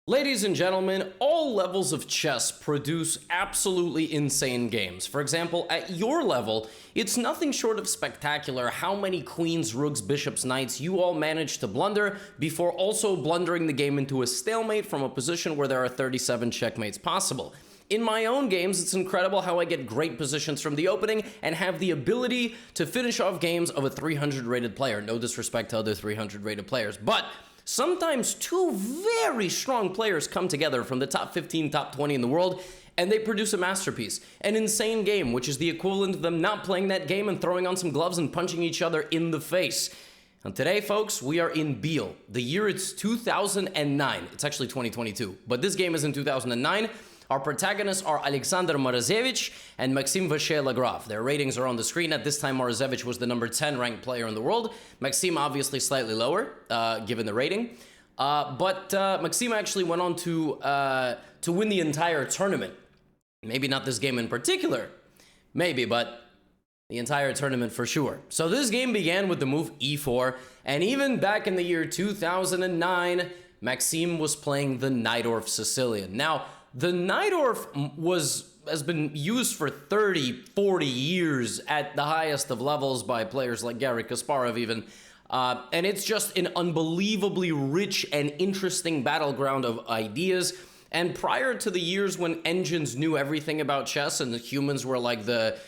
Ladies and gentlemen, all levels of chess produce absolutely insane games. For example, at your level, it's nothing short of spectacular how many queens, rooks, bishops, knights you all manage to blunder before also blundering the game into a stalemate from a position where there are 37 checkmates possible. In my own games, it's incredible how I get great positions from the opening and have the ability to finish off games of a 300 rated player. No disrespect to other 300 rated players, but sometimes two very strong players come together from the top 15, top 20 in the world, and they produce a masterpiece, an insane game, which is the equivalent of them not playing that game and throwing on some gloves and punching each other in the face. And today, folks, we are in Biel. The year it's 2009. It's actually 2022, but this game is in 2009. Our protagonists are Alexander Morozevich and Maxime Vachier-Lagrave. Their ratings are on the screen. At this time, Morozevich was the number 10 ranked player in the world. Maxime obviously slightly lower, given the rating. But Maxime actually went on to win the entire tournament. Maybe not this game in particular. Maybe, but the entire tournament for sure. So this game began with the move e4. And even back in the year 2009, Maxime was playing the Najdorf Sicilian. Now, the Najdorf has been used for 30, 40 years at the highest of levels by players like Garry Kasparov even. And it's just an unbelievably rich and interesting battleground of ideas. And prior to the years when engines knew everything about chess and the humans were like the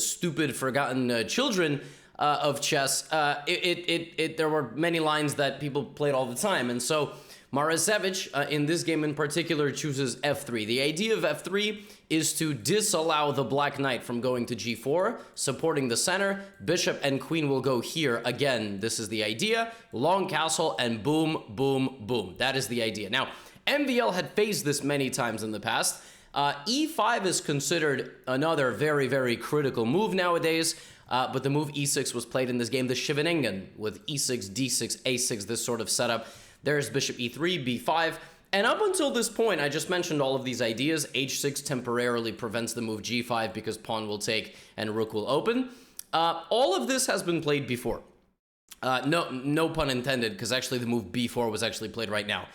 stupid forgotten children of chess, there were many lines that people played all the time. And so Morozevich, in this game in particular, chooses f3. The idea of f3 is to disallow the black knight from going to g4, supporting the center. Bishop and queen will go here. Again, this is the idea. Long castle and boom, boom, boom. That is the idea. Now, MVL had faced this many times in the past. e5 is considered another very, very critical move nowadays. But the move e6 was played in this game, the Scheveningen, with e6, d6, a6, this sort of setup. There's bishop e3, b5, and up until this point, I just mentioned all of these ideas. h6 temporarily prevents the move g5 because pawn will take and rook will open. All of this has been played before. No pun intended, because actually the move b4 was actually played right now.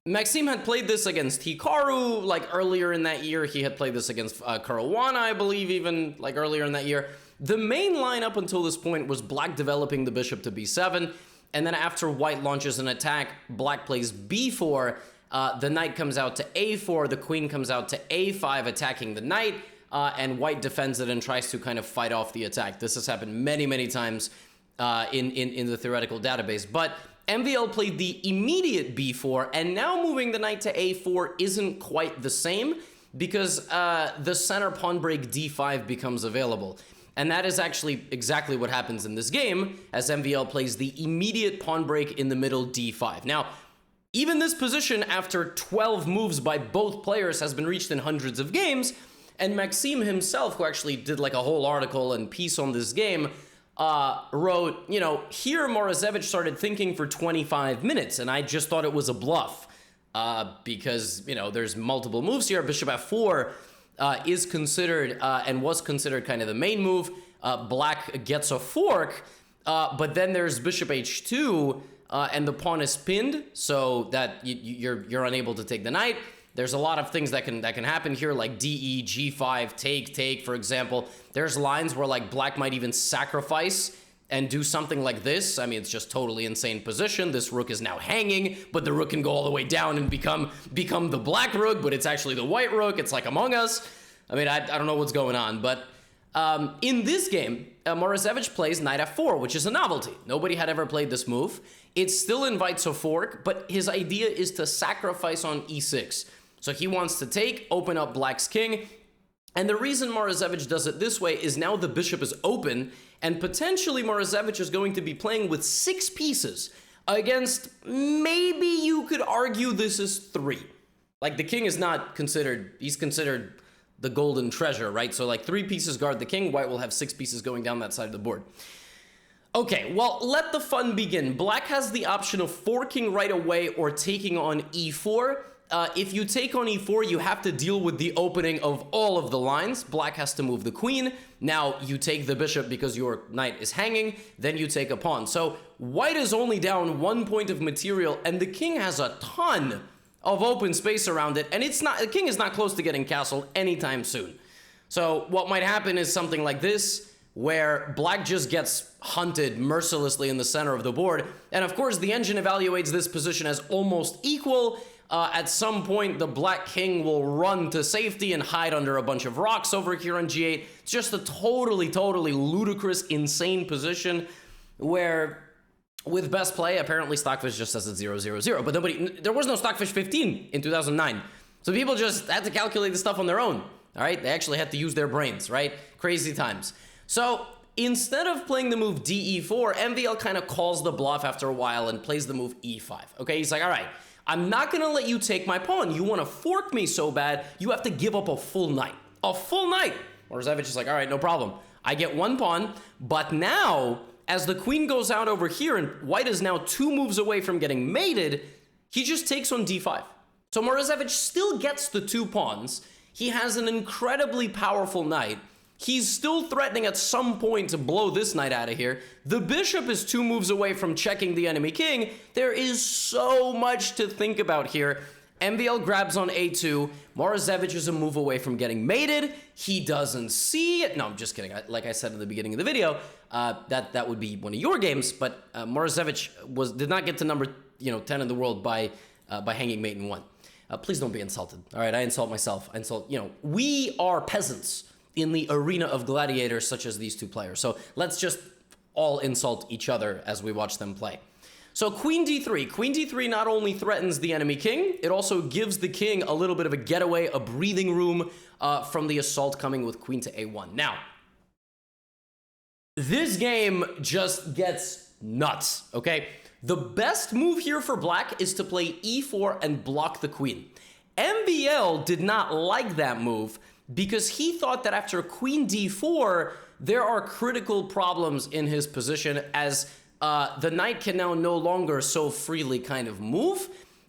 Maxime had played this against Hikaru, like earlier in that year. He had played this against Caruana, I believe, even like earlier in that year. The main line up until this point was black developing the bishop to b7. And then after white launches an attack, black plays b4, the knight comes out to a4, the queen comes out to a5, attacking the knight, and white defends it and tries to kind of fight off the attack. This has happened many, many times in the theoretical database. But MVL played the immediate b4, and now moving the knight to a4 isn't quite the same because the center pawn break d5 becomes available. And that is actually exactly what happens in this game, as MVL plays the immediate pawn break in the middle d5. Now, even this position, after 12 moves by both players, has been reached in hundreds of games, and Maxime himself, who actually did like a whole article and piece on this game, wrote, you know, here Morozevich started thinking for 25 minutes, and I just thought it was a bluff, because, you know, there's multiple moves here. Bishop f4 is considered and was considered kind of the main move. Black gets a fork, but then there's bishop h2, and the pawn is pinned, so that you're unable to take the knight. There's a lot of things that can happen here, like de, g5, take, for example. There's lines where like black might even sacrifice and do something like this. I mean, it's just totally insane position. This rook is now hanging, but the rook can go all the way down and become the black rook, but it's actually the white rook. It's like Among Us. I mean, I don't know what's going on, but in this game, Morozevich plays knight f4, which is a novelty. Nobody had ever played this move. It still invites a fork, but his idea is to sacrifice on e6. So he wants to take, open up black's king, and the reason Morozevich does it this way is now the bishop is open, and potentially Morozevich is going to be playing with 6 pieces against, maybe you could argue this is 3. Like, the king is not considered, he's considered the golden treasure, right? So like 3 pieces guard the king, white will have 6 pieces going down that side of the board. Okay, well, let the fun begin. Black has the option of forking right away or taking on e4. if you take on e4, you have to deal with the opening of all of the lines. Black has to move the queen. Now you take the bishop because your knight is hanging. Then you take a pawn. So white is only down 1 point of material, and the king has a ton of open space around it. And the king is not close to getting castled anytime soon. So what might happen is something like this, where black just gets hunted mercilessly in the center of the board. And of course, the engine evaluates this position as almost equal. At some point, the black king will run to safety and hide under a bunch of rocks over here on g8. It's just a totally ludicrous, insane position where, with best play, apparently Stockfish just says it's 0-0-0. But there was no Stockfish 15 in 2009. So people just had to calculate the stuff on their own. All right, they actually had to use their brains, right? Crazy times. So instead of playing the move DE4, MVL kind of calls the bluff after a while and plays the move E5. Okay, he's like, all right, I'm not going to let you take my pawn. You want to fork me so bad, you have to give up a full knight. A full knight. Morozevich is like, all right, no problem. I get one pawn, but now, as the queen goes out over here and white is now 2 moves away from getting mated, he just takes on D5. So Morozevich still gets the 2 pawns. He has an incredibly powerful knight. He's still threatening at some point to blow this knight out of here. The bishop is 2 moves away from checking the enemy king. There is so much to think about here. MVL grabs on a2. Morozevich is a move away from getting mated. He doesn't see it. No, I'm just kidding. Like I said in the beginning of the video, that would be one of your games, but Morozevich did not get to number 10 in the world by hanging mate in 1. Please don't be insulted. All right, I insult myself. We are peasants in the arena of gladiators such as these 2 players. So let's just all insult each other as we watch them play. So queen d3. Queen d3 not only threatens the enemy king, it also gives the king a little bit of a getaway, a breathing room from the assault coming with queen to a1. Now, this game just gets nuts, okay? The best move here for black is to play e4 and block the queen. MVL did not like that move because he thought that after queen d4, there are critical problems in his position as the knight can now no longer so freely kind of move.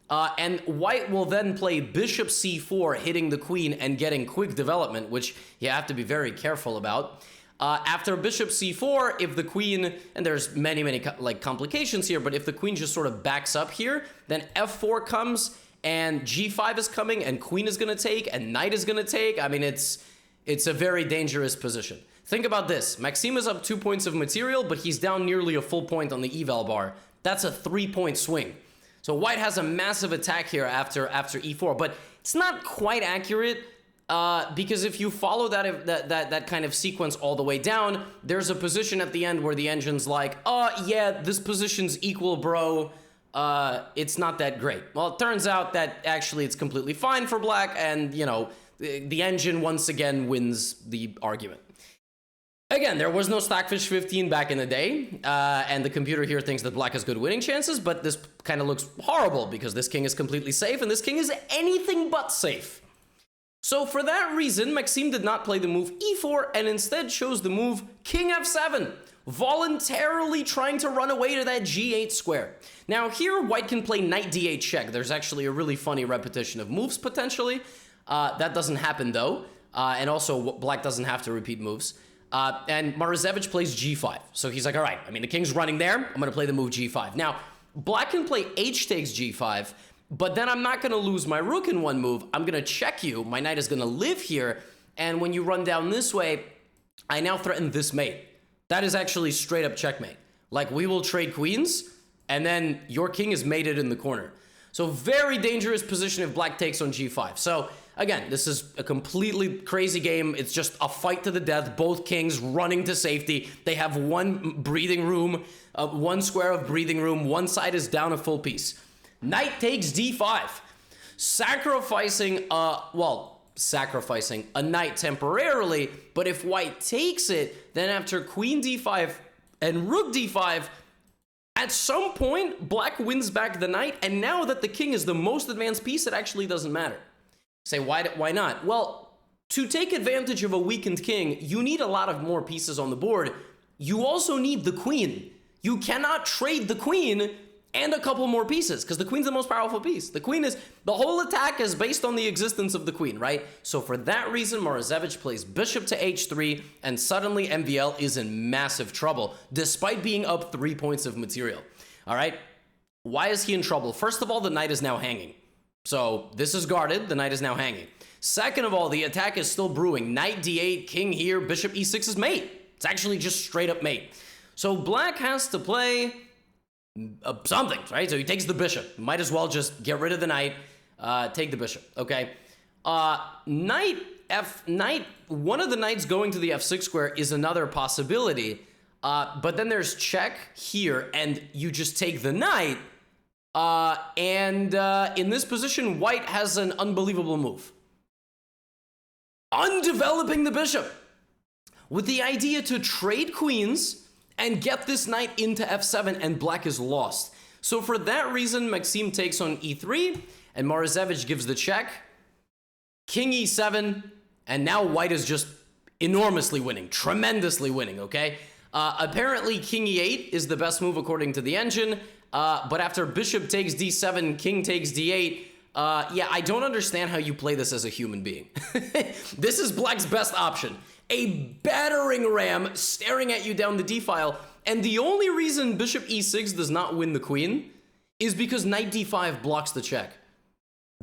And white will then play bishop c4, hitting the queen and getting quick development, which you have to be very careful about. After bishop c4, if the queen, and there's many complications here, but if the queen just sort of backs up here, then f4 comes, and g5 is coming, and queen is going to take, and knight is going to take. I mean, it's a very dangerous position. Think about this. Maxime is up 2 points of material, but he's down nearly a full point on the eval bar. That's a 3-point swing. So white has a massive attack here after e4, but it's not quite accurate because if you follow that kind of sequence all the way down, there's a position at the end where the engine's like, yeah, this position's equal, bro. It's not that great. Well, it turns out that actually it's completely fine for black, and, the engine once again wins the argument. Again, there was no Stockfish 15 back in the day, and the computer here thinks that black has good winning chances, but this kind of looks horrible because this king is completely safe, and this king is anything but safe. So for that reason, Maxime did not play the move e4, and instead chose the move king f7, voluntarily trying to run away to that g8 square. Now here, white can play knight d8 check. There's actually a really funny repetition of moves, potentially. That doesn't happen, though, and also black doesn't have to repeat moves. And Morozevich plays g5. So he's like, all right, I mean, the king's running there. I'm going to play the move g5. Now, black can play h takes g5, but then I'm not going to lose my rook in one move. I'm going to check you. My knight is going to live here. And when you run down this way, I now threaten this mate. That is actually straight up checkmate. Like, we will trade queens, and then your king is mated in the corner. So very dangerous position if black takes on g5. So again, this is a completely crazy game. It's just a fight to the death. Both kings running to safety. They have one breathing room, one square of breathing room. One side is down a full piece. Knight takes d5, sacrificing a knight temporarily, but if white takes it, then after queen d5 and rook d5, at some point, black wins back the knight, and now that the king is the most advanced piece, it actually doesn't matter. Say, why not? Well, to take advantage of a weakened king, you need a lot of more pieces on the board. You also need the queen. You cannot trade the queen and a couple more pieces, because the queen's the most powerful piece. The whole attack is based on the existence of the queen, right? So for that reason, Morozevich plays bishop to h3, and suddenly MVL is in massive trouble, despite being up 3 points of material, all right? Why is he in trouble? First of all, the knight is now hanging. So this is guarded, the knight is now hanging. Second of all, the attack is still brewing. Knight d8, king here, bishop e6 is mate. It's actually just straight up mate. So black has to play something, right? So he takes the bishop. Might as well just get rid of the knight, take the bishop, okay? Knight, one of the knights going to the f6 square is another possibility, but then there's check here, and you just take the knight, in this position, white has an unbelievable move. Undeveloping the bishop with the idea to trade queens and get this knight into f7, and black is lost. So for that reason, Maxime takes on e3, and Morozevich gives the check. King e7, and now white is just enormously winning, tremendously winning, okay? Apparently, king e8 is the best move according to the engine, but after bishop takes d7, king takes d8, yeah, I don't understand how you play this as a human being. This is black's best option. A battering ram staring at you down the d-file, and the only reason bishop e6 does not win the queen is because knight d5 blocks the check.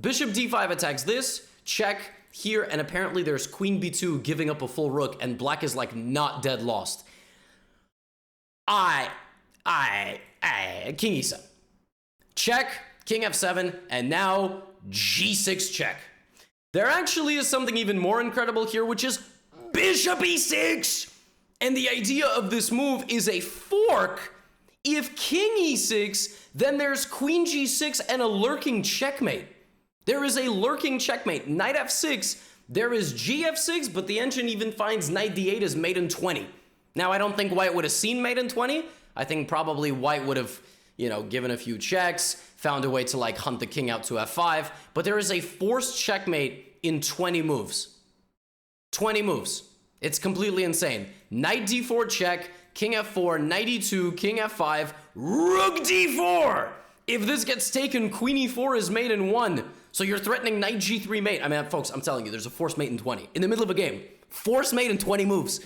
Bishop d5 attacks this, check here, and apparently there's queen b2 giving up a full rook, and black is like not dead lost. King e7. Check, king f7, and now g6 check. There actually is something even more incredible here, which is bishop e6! And the idea of this move is a fork. If king e6, then there's queen g6 and a lurking checkmate. There is a lurking checkmate. Knight f6, there is gf6, but the engine even finds knight d8 as mate in 20. Now, I don't think white would have seen mate in 20. I think probably white would have, given a few checks, found a way to, like, hunt the king out to f5. But there is a forced checkmate in 20 moves. 20 moves. It's completely insane. Knight d4 check, king f4, knight e2, king f5, rook d4! If this gets taken, queen e4 is mate in 1. So you're threatening knight g3 mate. I mean, folks, I'm telling you, there's a forced mate in 20. In the middle of a game. Forced mate in 20 moves.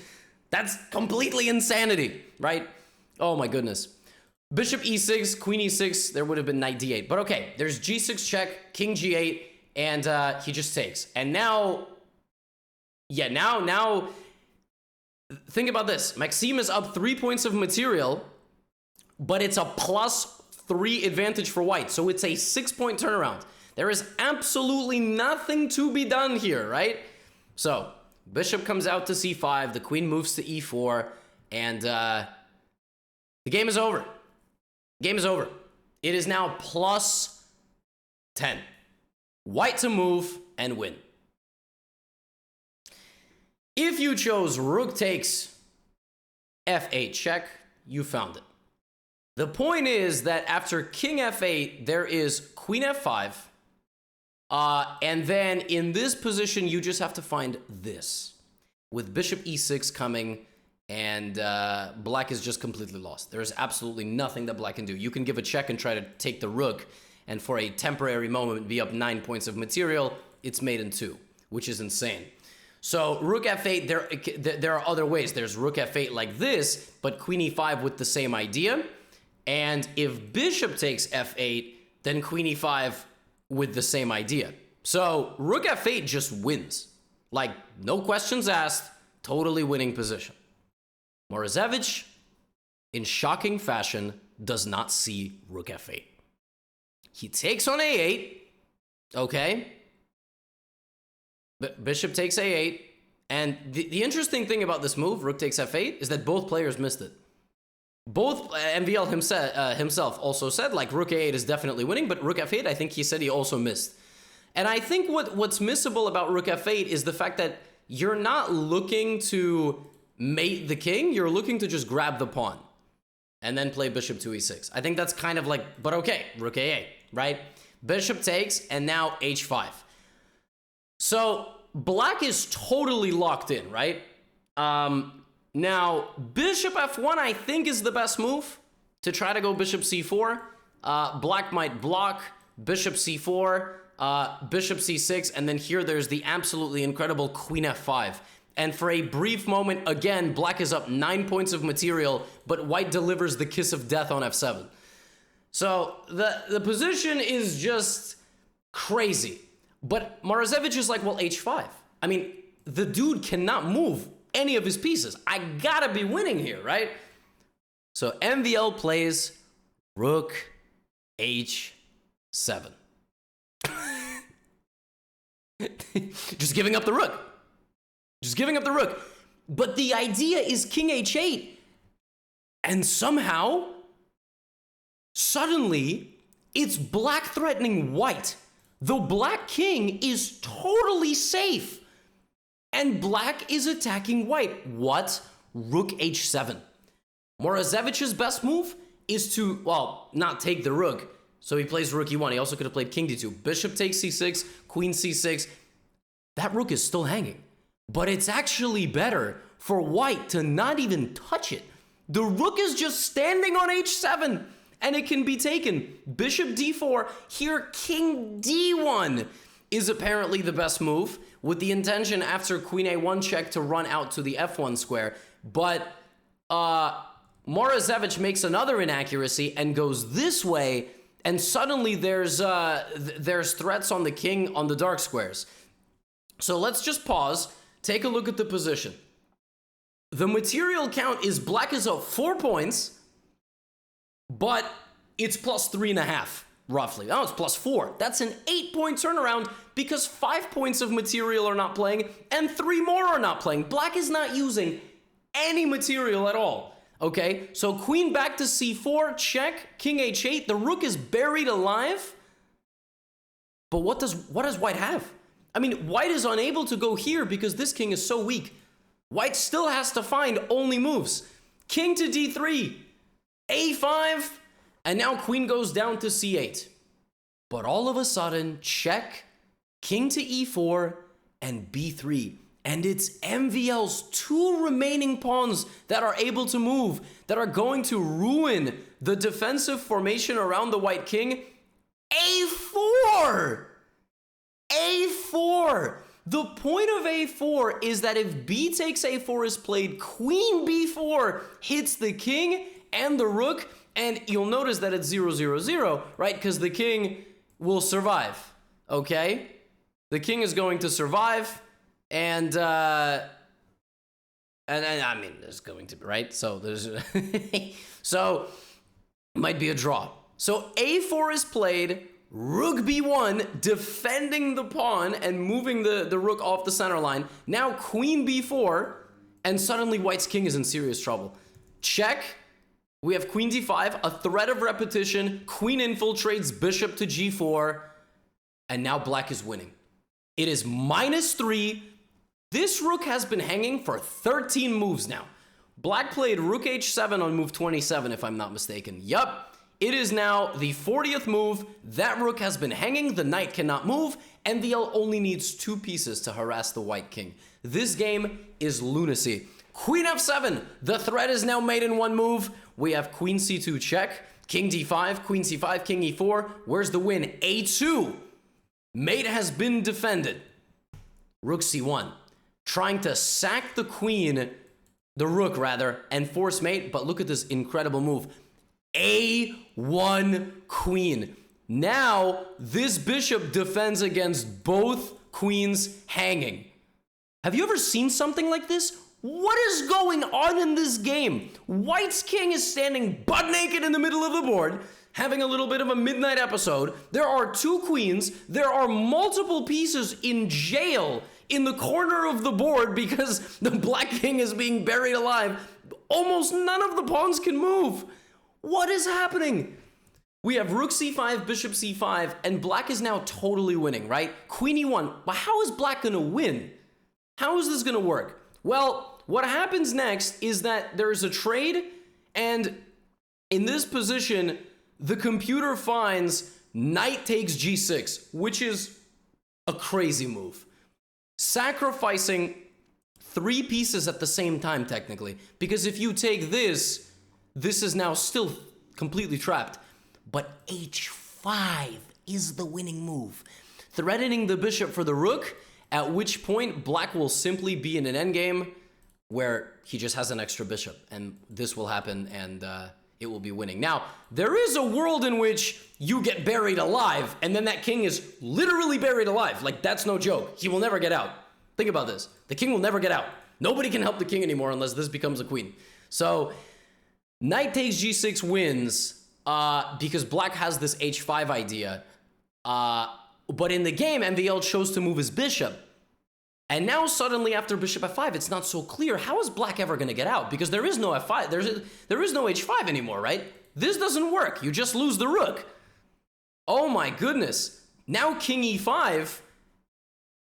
That's completely insanity, right? Oh my goodness. Bishop e6, queen e6, there would have been knight d8. But okay, there's g6 check, king g8, and he just takes. And now, yeah, now, think about this. Maxime is up 3 points of material, but it's a +3 advantage for white. So it's a 6-point turnaround. There is absolutely nothing to be done here, right? So bishop comes out to c5, the queen moves to e4, and the game is over. Game is over. It is now +10. White to move and win. If you chose rook takes f8 check, you found it. The point is that after king f8, there is queen f5, and then in this position, you just have to find this, with bishop e6 coming, and black is just completely lost. There is absolutely nothing that black can do. You can give a check and try to take the rook, and for a temporary moment, be up 9 points of material. It's mate in 2, which is insane. So rook f8, there are other ways. There's rook f8 like this, but queen e5 with the same idea. And if bishop takes f8, then queen e5 with the same idea. So rook f8 just wins. Like, no questions asked, totally winning position. Morozevich, in shocking fashion, does not see rook f8. He takes on a8, okay? Bishop takes a8, and the interesting thing about this move, rook takes f8, is that both players missed it. Both MVL himself also said, like, rook a8 is definitely winning, but rook f8, I think he said he also missed. And I think what's missable about rook f8 is the fact that you're not looking to mate the king, you're looking to just grab the pawn and then play bishop to e6. I think that's kind of like, but okay, rook a8, right? Bishop takes, and now h5. So black is totally locked in, right? Now, bishop f1, I think, is the best move to try to go bishop c4. Black might block, bishop c4, bishop c6, and then here there's the absolutely incredible queen f5. And for a brief moment, again, black is up 9 points of material, but white delivers the kiss of death on f7. So the position is just crazy. But Morozevich is like, well, h5. I mean, the dude cannot move any of his pieces. I gotta be winning here, right? So MVL plays rook h7. Just giving up the rook. Just giving up the rook. But the idea is king h8. And somehow, suddenly, it's black threatening white. The black king is totally safe. And black is attacking white. What? Rook h7. Morozevich's best move is to, well, not take the rook. So he plays rook e1. He also could have played king d2. Bishop takes c6, queen c6. That rook is still hanging. But it's actually better for white to not even touch it. The rook is just standing on h7, and it can be taken. Bishop d4. Here, king d1 is apparently the best move, with the intention after queen a1 check to run out to the f1 square. But Morozevich makes another inaccuracy and goes this way, and suddenly there's threats on the king on the dark squares. So let's just pause, take a look at the position. The material count is black is up 4 points, but it's plus 3.5, roughly. Oh, it's plus 4. That's an 8-point turnaround because 5 points of material are not playing and 3 more are not playing. Black is not using any material at all. Okay, so queen back to c4, check, king h8. The rook is buried alive. But what does white have? I mean, white is unable to go here because this king is so weak. White still has to find only moves. King to d3, a5, and now queen goes down to c8. But all of a sudden, check, king to e4, and b3. And it's MVL's 2 remaining pawns that are able to move, that are going to ruin the defensive formation around the white king. a4! a4! The point of a4 is that if b takes a4 is played, queen b4 hits the king and the rook, and you'll notice that it's 0-0-0, right? Because the king will survive, okay? The king is going to survive, and I mean, there's going to be, right? So there's, so might be a draw. So a4 is played, rook b1, defending the pawn and moving the rook off the center line. Now queen b4, and suddenly white's king is in serious trouble. Check. We have queen d5, a threat of repetition. Queen infiltrates, bishop to g4, and now black is winning. It is -3. This rook has been hanging for 13 moves now. Black played rook h7 on move 27, if I'm not mistaken. Yup. It is now the 40th move. That rook has been hanging. The knight cannot move. MVL only needs 2 pieces to harass the white king. This game is lunacy. Queen f7. The threat is now made in 1 move. We have queen c2 check. King d5, queen c5, king e4. Where's the win? a2. Mate has been defended. Rook c1. Trying to sack the queen, the rook rather, and force mate. But look at this incredible move. a1 queen. Now, this bishop defends against both queens hanging. Have you ever seen something like this? What is going on in this game? White's king is standing butt naked in the middle of the board, having a little bit of a midnight episode. There are 2 queens. There are multiple pieces in jail in the corner of the board because the black king is being buried alive. Almost none of the pawns can move. What is happening? We have rook c5, bishop c5, and black is now totally winning, right? Queen e1. But how is black going to win? How is this going to work? Well, what happens next is that there is a trade, and in this position, the computer finds knight takes g6, which is a crazy move. Sacrificing 3 pieces at the same time, technically, because if you take this, this is now still completely trapped. but h5 is the winning move, threatening the bishop for the rook, at which point black will simply be in an endgame where he just has an extra bishop, and this will happen, and it will be winning. Now, there is a world in which you get buried alive, and then that king is literally buried alive. Like, that's no joke. He will never get out. Think about this. The king will never get out. Nobody can help the king anymore unless this becomes a queen. So, knight takes g6 wins because black has this h5 idea. But in the game, MVL chose to move his bishop. And now suddenly after bishop f5, it's not so clear. How is black ever going to get out? Because there is no f5. There is no h5 anymore, right? This doesn't work. You just lose the rook. Oh my goodness. Now king e5.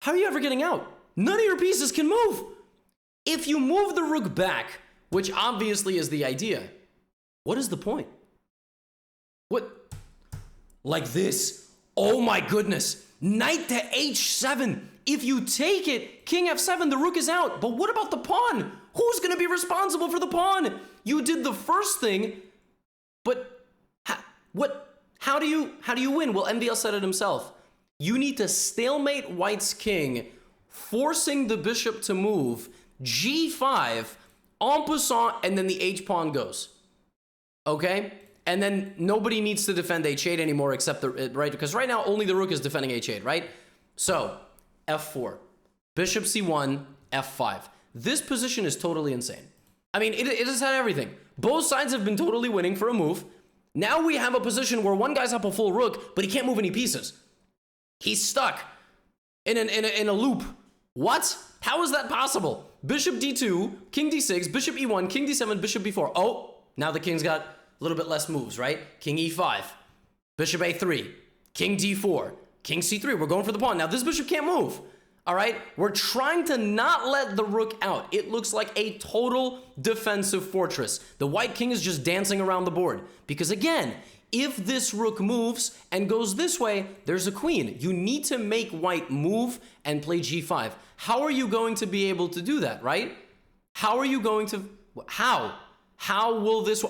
How are you ever getting out? None of your pieces can move. If you move the rook back, which obviously is the idea, what is the point? What? Like this? Oh my goodness. Knight to h7. If you take it, king f7, the rook is out. But what about the pawn? Who's going to be responsible for the pawn? You did the first thing, but how do you win? Well, MVL said it himself. You need to stalemate white's king, forcing the bishop to move, g5, en passant, and then the h-pawn goes. Okay? And then nobody needs to defend h8 anymore except the, right? Because right now only the rook is defending h8, right? So, f4, bishop c1, f5. This position is totally insane. I mean, it has had everything. Both sides have been totally winning for a move. Now we have a position where one guy's up a full rook, but he can't move any pieces. He's stuck in a loop. What? How is that possible? Bishop d2, king d6, bishop e1, king d7, bishop b4. Oh, now the king's got a little bit less moves, right? King e5, bishop a3, king d4, king c3. We're going for the pawn. Now this bishop can't move. All right? We're trying to not let the rook out. It looks like a total defensive fortress. The white king is just dancing around the board. Because again, if this rook moves and goes this way, there's a queen. You need to make white move and play g5. How are you going to be able to do that, right? How are you going to... How? How will this...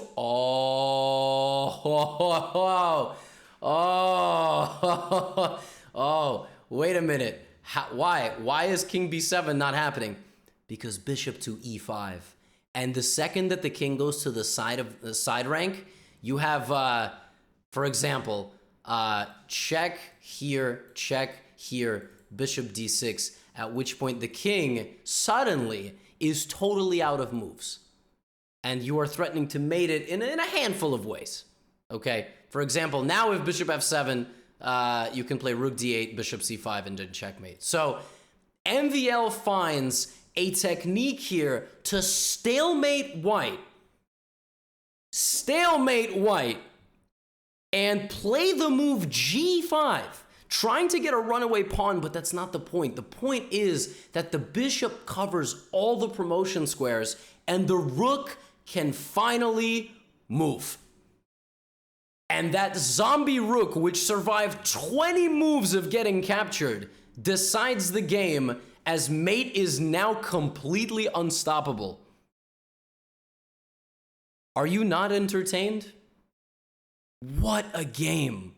Oh, wait a minute. Why? Why is king b7 not happening? Because bishop to e5. And the second that the king goes to the side of the side rank, you have, for example, check here, bishop d6, at which point the king suddenly is totally out of moves. And you are threatening to mate it in a handful of ways. Okay? For example, now if bishop f7, you can play rook d8, bishop c5, and then checkmate. So MVL finds a technique here to stalemate white, and play the move g5, trying to get a runaway pawn, but that's not the point. The point is that the bishop covers all the promotion squares, and the rook can finally move. And that zombie rook, which survived 20 moves of getting captured, decides the game as mate is now completely unstoppable. Are you not entertained? What a game.